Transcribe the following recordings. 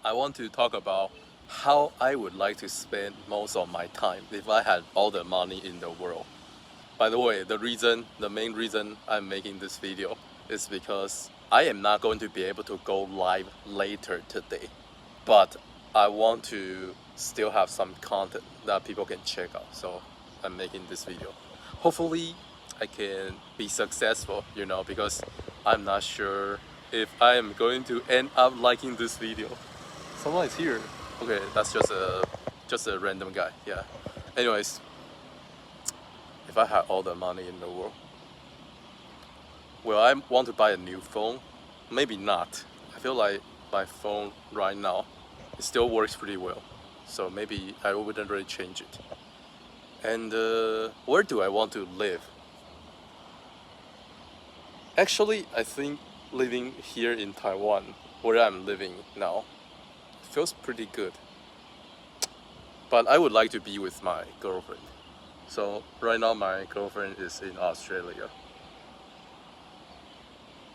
I want to talk about how I would like to spend most of my time if I had all the money in the world. By the way, the main reason I'm making this video is because I am not going to be able to go live later today. But I want to still have some content that people can check out. So I'm making this video. Hopefully I can be successful, because I'm not sure if I am going to end up liking this video. Someone is here. Okay, that's just a random guy. Yeah. Anyways, if I had all the money in the world, well, I want to buy a new phone. Maybe not. I feel like my phone right now, it still works pretty well. So maybe I wouldn't really change it. And where do I want to live? Actually, I think living here in Taiwan, where I'm living now, feels pretty good. But I would like to be with my girlfriend. So right now my girlfriend is in Australia.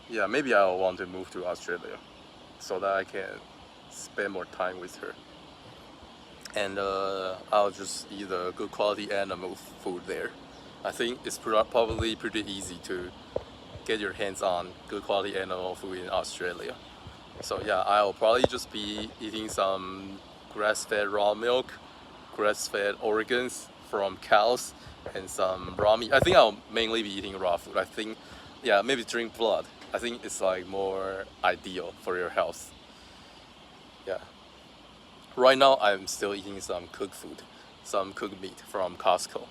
Yeah, maybe I'll want to move to Australia so that I can spend more time with her. And I'll just eat a good quality animal food there. I think it's probably pretty easy to get your hands on good quality animal food in Australia. So yeah, I'll probably just be eating some grass-fed raw milk, grass-fed organs from cows, and some raw meat. I think I'll mainly be eating raw food. I think, yeah, maybe drink blood. I think it's like more ideal for your health. Yeah. Right now, I'm still eating some cooked food, some cooked meat from Costco.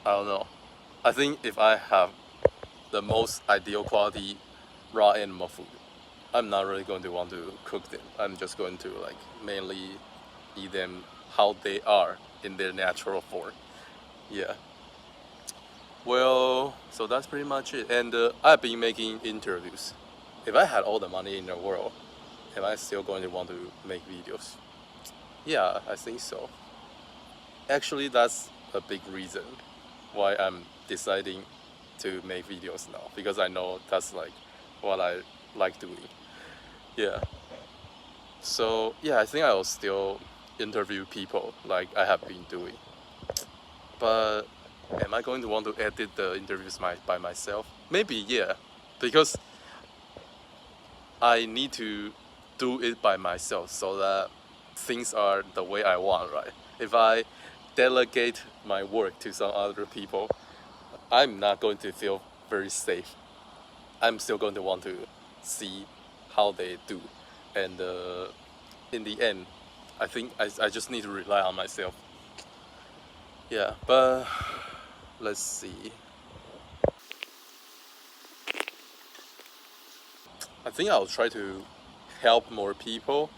I don't know. I think if I have the most ideal quality raw animal food, I'm not really going to want to cook them. I'm just going to mainly eat them how they are in their natural form. Yeah. Well, so that's pretty much it. And I've been making interviews. If I had all the money in the world, am I still going to want to make videos? Yeah, I think so. Actually, that's a big reason why I'm deciding to make videos now, because I know that's what I like doing. Yeah. So yeah, I think I will still interview people like I have been doing. But am I going to want to edit the interviews by myself? Maybe, yeah, because I need to do it by myself so that things are the way I want, right? If I delegate my work to some other people, I'm not going to feel very safe. I'm still going to want to see how they do. And in the end, I think I just need to rely on myself. Yeah, but let's see. I think I'll try to help more people.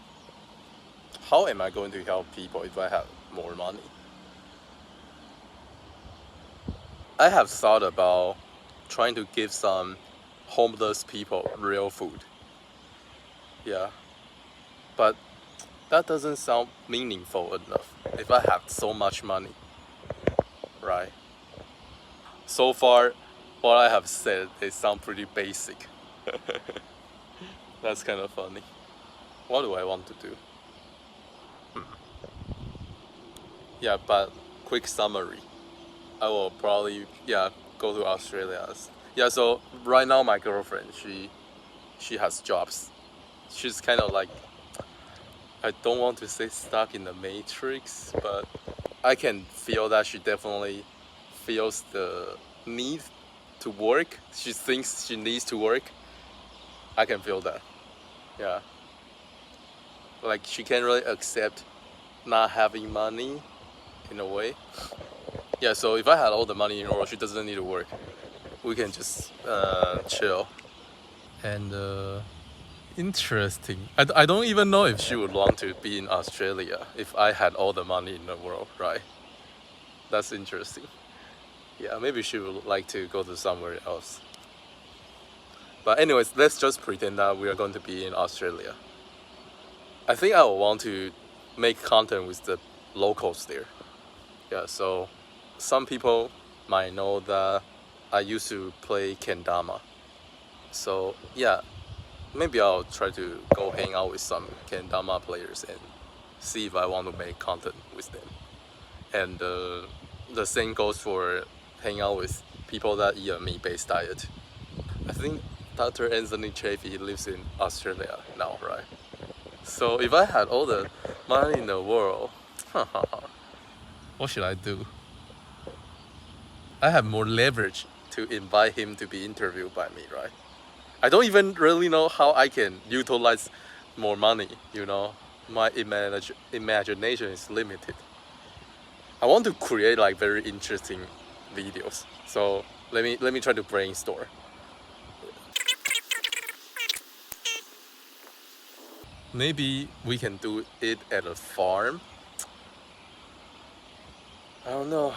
How am I going to help people if I have more money? I have thought about trying to give some homeless people real food. Yeah, but that doesn't sound meaningful enough if I have so much money, right? So far, what I have said, they sound pretty basic. That's kind of funny. What do I want to do? Yeah, but quick summary. I will probably, yeah, go to Australia. Yeah, so right now my girlfriend, she has jobs. She's kind of like, I don't want to say stuck in the matrix, but I can feel that she definitely feels the need to work. She thinks she needs to work. I can feel that. Yeah. Like she can't really accept not having money in a way. Yeah, so if I had all the money in the world, she doesn't need to work. We can just chill. And interesting. I don't even know if she would want to be in Australia if I had all the money in the world, right? That's interesting. Yeah, maybe she would like to go to somewhere else. But anyways, let's just pretend that we are going to be in Australia. I think I will want to make content with the locals there. Yeah, so some people might know that I used to play kendama. So yeah, maybe I'll try to go hang out with some kendama players and see if I want to make content with them. And the same goes for hang out with people that eat a meat-based diet. I think Dr. Anthony Chaffee lives in Australia now, right? So if I had all the money in the world, what should I do? I have more leverage to invite him to be interviewed by me, right? I don't even really know how I can utilize more money, you know? My imagination is limited. I want to create like very interesting videos. So let me try to brainstorm. Maybe we can do it at a farm. I don't know.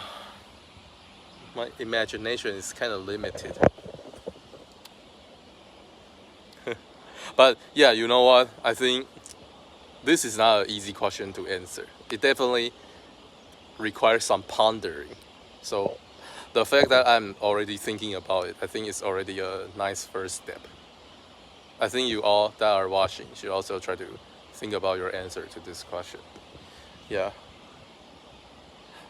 My imagination is kind of limited. But yeah, you know what? I think this is not an easy question to answer. It definitely requires some pondering. So the fact that I'm already thinking about it, I think it's already a nice first step. I think you all that are watching should also try to think about your answer to this question. Yeah.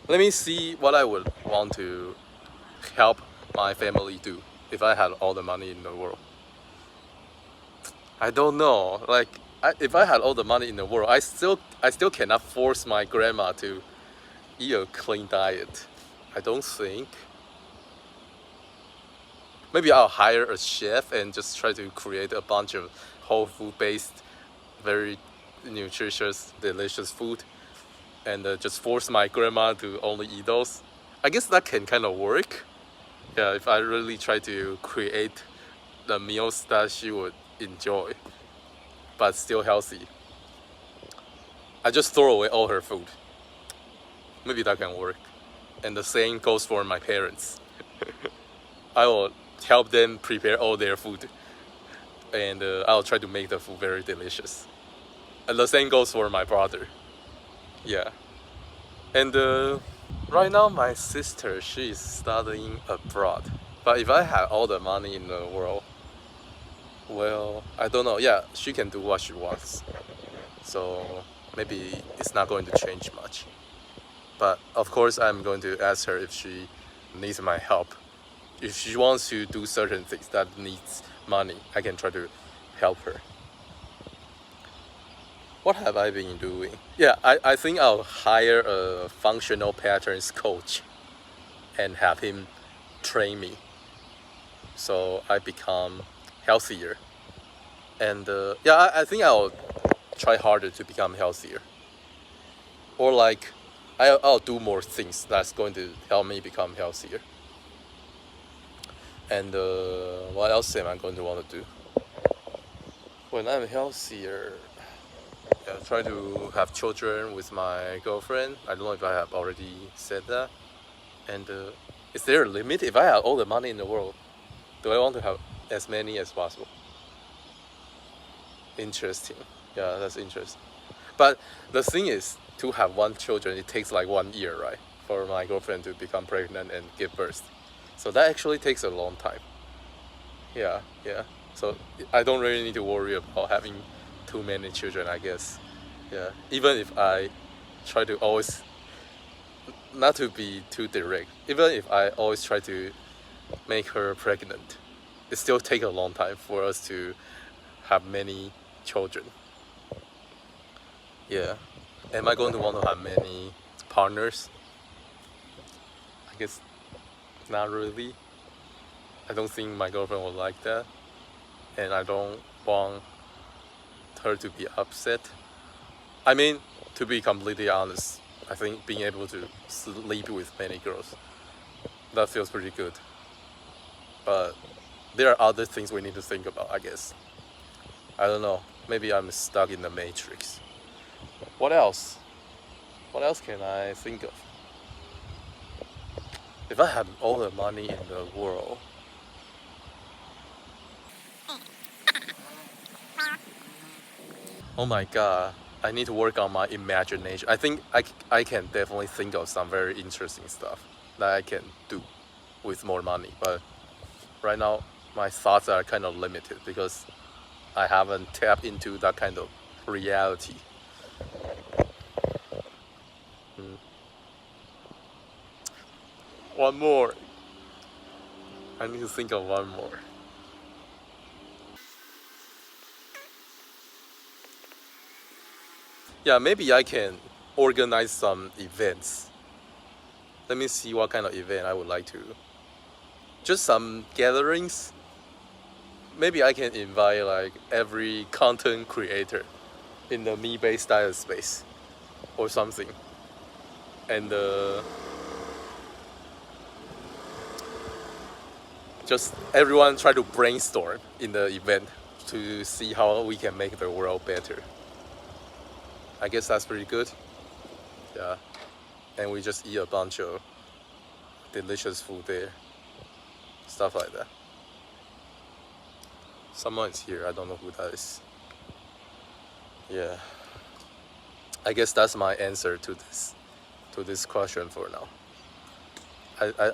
Let me see what I would want to help my family do if I had all the money in the world. I don't know. Like, if I had all the money in the world, I still cannot force my grandma to eat a clean diet. I don't think. Maybe I'll hire a chef and just try to create a bunch of whole food based, very nutritious, delicious food, and just force my grandma to only eat those. I guess that can kind of work. Yeah, if I really try to create the meals that she would enjoy, but still healthy. I just throw away all her food. Maybe that can work. And the same goes for my parents. I will help them prepare all their food, and I'll try to make the food very delicious. And the same goes for my brother. Yeah. And right now my sister, she is studying abroad. But if I had all the money in the world, well, I don't know. Yeah, she can do what she wants. So maybe it's not going to change much. But of course, I'm going to ask her if she needs my help. If she wants to do certain things that needs money, I can try to help her. What have I been doing? Yeah, I think I'll hire a functional patterns coach and have him train me so I become healthier. And yeah, I think I'll try harder to become healthier. Or like, I'll do more things that's going to help me become healthier. And what else am I going to want to do? When I'm healthier, yeah, try to have children with my girlfriend. I don't know if I have already said that. And is there a limit? If I had all the money in the world, do I want to have as many as possible? Interesting. Yeah, that's interesting. But the thing is, to have one children, it takes like 1 year, right? For my girlfriend to become pregnant and give birth. So that actually takes a long time. Yeah. So I don't really need to worry about having too many children, I guess. Yeah. Even if I try to always, not to be too direct, even if I always try to make her pregnant, it still takes a long time for us to have many children. Yeah. Am I going to want to have many partners? I guess not really. I don't think my girlfriend would like that. And I don't want her to be upset. I mean, to be completely honest, I think being able to sleep with many girls, that feels pretty good. But there are other things we need to think about, I guess. I don't know. Maybe I'm stuck in the matrix. What else? What else can I think of? If I had all the money in the world, oh my god, I need to work on my imagination. I think I can definitely think of some very interesting stuff that I can do with more money. But right now, my thoughts are kind of limited because I haven't tapped into that kind of reality. One more. I need to think of one more. Yeah, maybe I can organize some events. Let me see what kind of event I would like to. Just some gatherings. Maybe I can invite like every content creator in the me-based style space or something. And just everyone try to brainstorm in the event to see how we can make the world better. I guess that's pretty good. Yeah. And we just eat a bunch of delicious food there. Stuff like that. Someone is here. I don't know who that is. Yeah. I guess that's my answer to this question for now.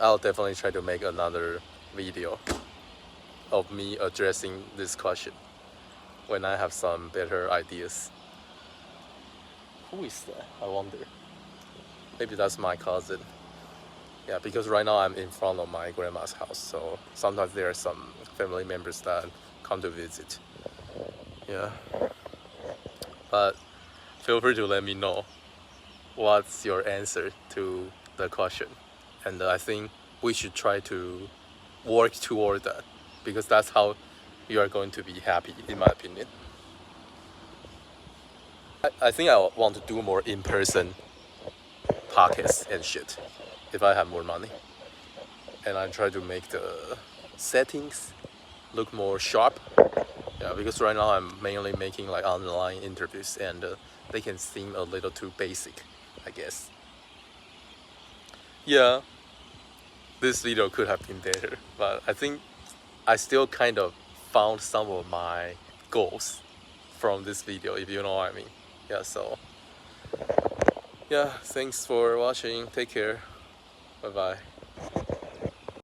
I'll definitely try to make another video of me addressing this question when I have some better ideas. Who is that? I wonder. Maybe that's my cousin. Yeah, because right now I'm in front of my grandma's house, so sometimes there are some family members that come to visit. Yeah. But feel free to let me know what's your answer to the question. And I think we should try to work toward that, because that's how you are going to be happy, in my opinion. I think I want to do more in-person podcasts and shit if I have more money. And I try to make the settings look more sharp. Yeah, because right now I'm mainly making like online interviews, and they can seem a little too basic, I guess. Yeah, this video could have been better, but I think I still kind of found some of my goals from this video, if you know what I mean. Yeah, so yeah, thanks for watching. Take care. Bye bye.